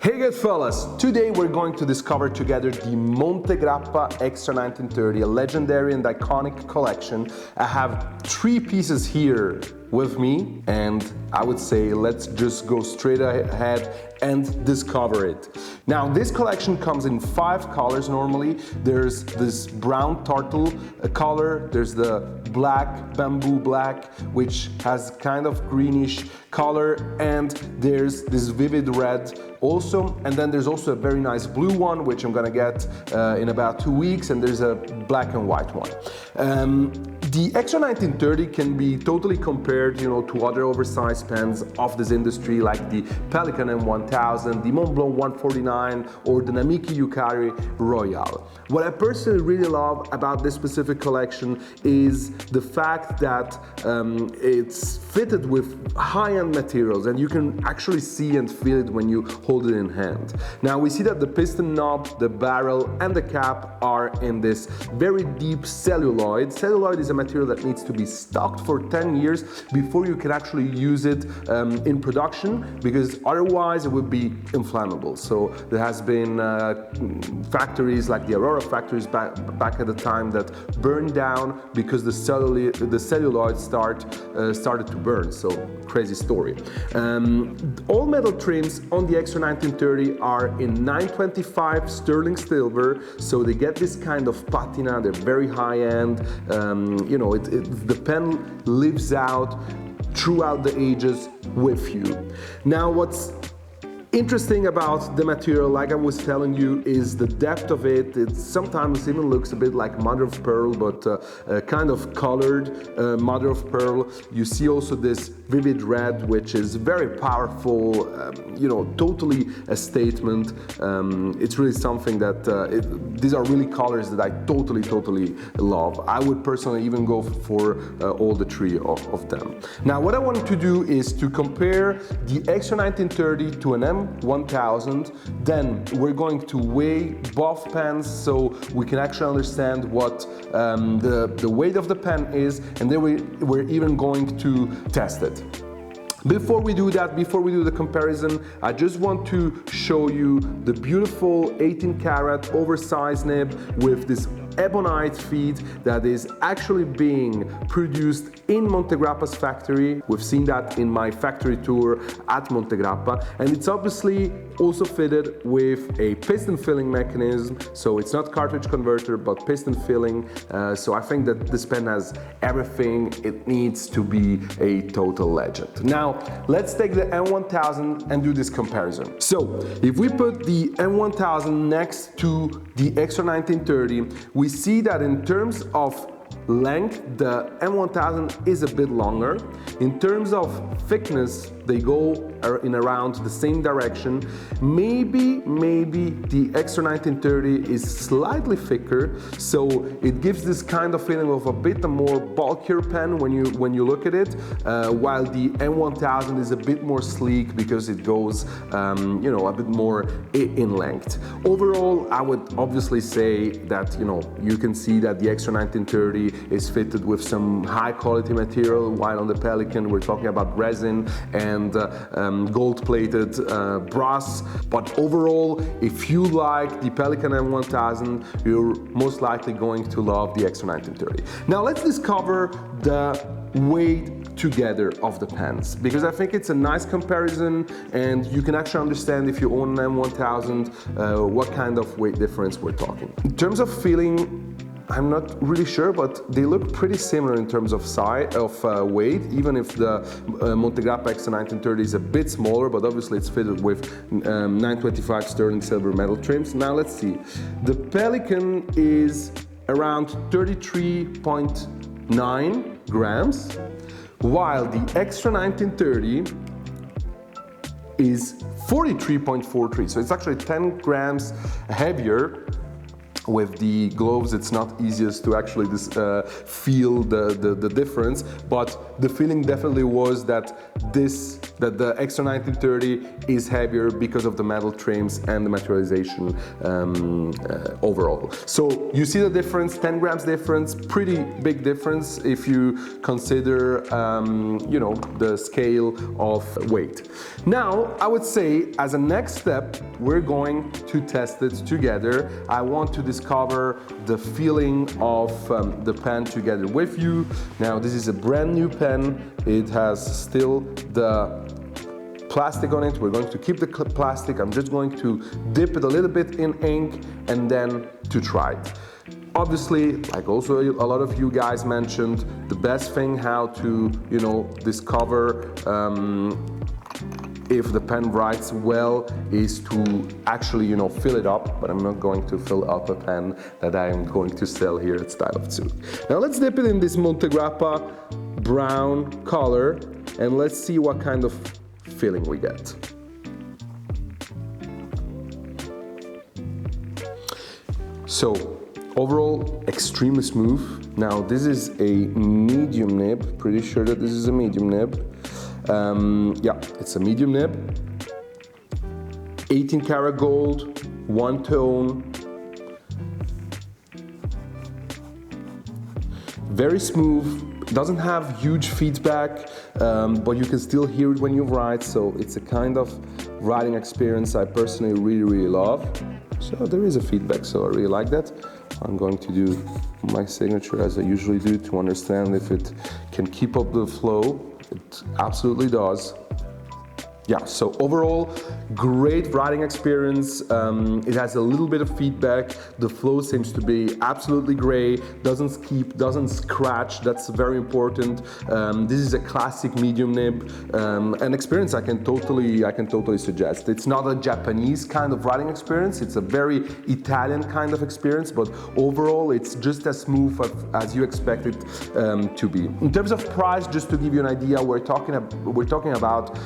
Hey good fellas, today we're going to discover together the Montegrappa Extra 1930, a legendary and iconic collection. I have 3 pieces here with me and I would say let's just go straight ahead and discover it. Now this collection comes in 5 colors normally. There's this brown turtle color, there's the black bamboo black which has kind of greenish color, and there's this vivid red also, and then there's also a very nice blue one which I'm gonna get in about 2 weeks, and there's a black and white one. The Extra 1930 can be totally compared, to other oversized pens of this industry like the Pelikan M1000, the Montblanc 149, or the Namiki Yukari Royale. What I personally really love about this specific collection is the fact that it's fitted with high-end materials, and you can actually see and feel it when you hold it in hand. Now we see that the piston knob, the barrel, and the cap are in this very deep celluloid. Celluloid is a material that needs to be stocked for 10 years before you can actually use it in production, because otherwise it would be inflammable. So there has been factories like the Aurora factories back at the time that burned down because the celluloid started to burn. So crazy story. All metal trims on the Extra 1930 are in 925 sterling silver, so they get this kind of patina. They're very high end. The pen lives out throughout the ages with you. Now what's interesting about the material, like I was telling you, is the depth of it. It sometimes even looks a bit like mother of pearl, but kind of colored mother of pearl. You see also this vivid red, which is very powerful, totally a statement. It's really something that, these are really colors that I totally love. I would personally even go for all the 3 of them. Now what I wanted to do is to compare the Extra 1930 to an M1000, then we're going to weigh both pens so we can actually understand what the weight of the pen is, and then we're even going to test it. Before we do that, before we do the comparison, I just want to show you the beautiful 18 karat oversized nib with this ebonite feed that is actually being produced in Montegrappa's factory. We've seen that in my factory tour at Montegrappa, and it's obviously also fitted with a piston filling mechanism, so it's not cartridge converter but piston filling. So I think that this pen has everything it needs to be a total legend. Now let's take the M1000 and do this comparison. So if we put the M1000 next to the Extra 1930, we see that in terms of length, the M1000 is a bit longer. In terms of thickness, they go in around the same direction. Maybe the Extra 1930 is slightly thicker, so it gives this kind of feeling of a bit more bulkier pen when you look at it, while the M1000 is a bit more sleek because it goes a bit more in length. Overall, I would obviously say that you can see that the Extra 1930 is fitted with some high quality material, while on the Pelikan we're talking about resin and gold-plated brass. But overall, if you like the Pelikan M1000, you're most likely going to love the Extra 1930. Now let's discover the weight together of the pens, because I think it's a nice comparison and you can actually understand if you own an M1000 what kind of weight difference we're talking. In terms of feeling, I'm not really sure, but they look pretty similar in terms of size, weight, even if the Montegrappa Extra 1930 is a bit smaller, but obviously it's fitted with 925 sterling silver metal trims. Now let's see. The Pelikan is around 33.9 grams, while the Extra 1930 is 43.43, so it's actually 10 grams heavier. With the gloves, it's not easiest to actually feel the difference, but the feeling definitely was that the Extra 1930 is heavier because of the metal trims and the materialization overall. So you see the difference, 10 grams difference, pretty big difference if you consider you know, the scale of weight. Now I would say as a next step we're going to test it together. I want to discover the feeling of the pen together with you. Now this is a brand new pen. It has still the plastic on it. We're going to keep the plastic. I'm just going to dip it a little bit in ink and then to try it. Obviously, like also a lot of you guys mentioned, the best thing how to, you know, discover if the pen writes well is to actually, you know, fill it up, but I'm not going to fill up a pen that I am going to sell here at Style of Zug. Now let's dip it in this Montegrappa brown color and let's see what kind of feeling we get. So overall, extremely smooth. Now this is a medium nib, pretty sure that this is a medium nib. Yeah, it's a medium nib. 18 karat gold, one tone. Very smooth, doesn't have huge feedback, but you can still hear it when you write, so it's a kind of writing experience I personally really love. So there is a feedback, so I really like that. I'm going to do my signature as I usually do to understand if it can keep up the flow. It absolutely does. Yeah, so overall, great writing experience. It has a little bit of feedback. The flow seems to be absolutely great. Doesn't skip, doesn't scratch. That's very important. This is a classic medium nib. An experience I can totally suggest. It's not a Japanese kind of writing experience. It's a very Italian kind of experience, but overall, it's just as smooth as you expect it to be. In terms of price, just to give you an idea, we're talking about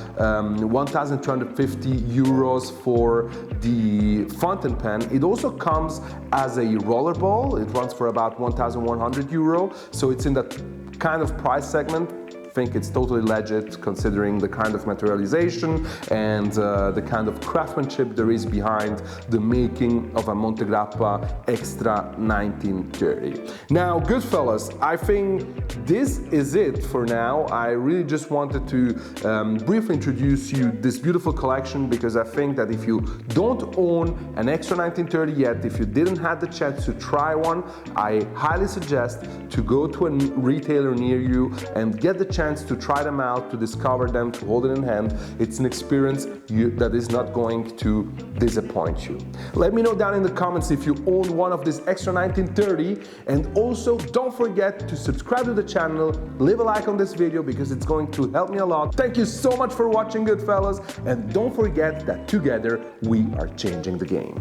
1,250 euros for the fountain pen. It also comes as a rollerball. It runs for about 1,100 euro. So it's in that kind of price segment. I think it's totally legit considering the kind of materialization and the kind of craftsmanship there is behind the making of a Montegrappa Extra 1930. Now, good fellas, I think this is it for now. I really just wanted to briefly introduce you this beautiful collection because I think that if you don't own an Extra 1930 yet, if you didn't have the chance to try one, I highly suggest to go to a retailer near you and get the chance to try them out, to discover them, to hold it in hand. It's an experience that is not going to disappoint you. Let me know down in the comments if you own one of this Extra 1930, and also don't forget to subscribe to the channel, leave a like on this video because it's going to help me a lot. Thank you so much for watching, good fellas, and don't forget that together we are changing the game.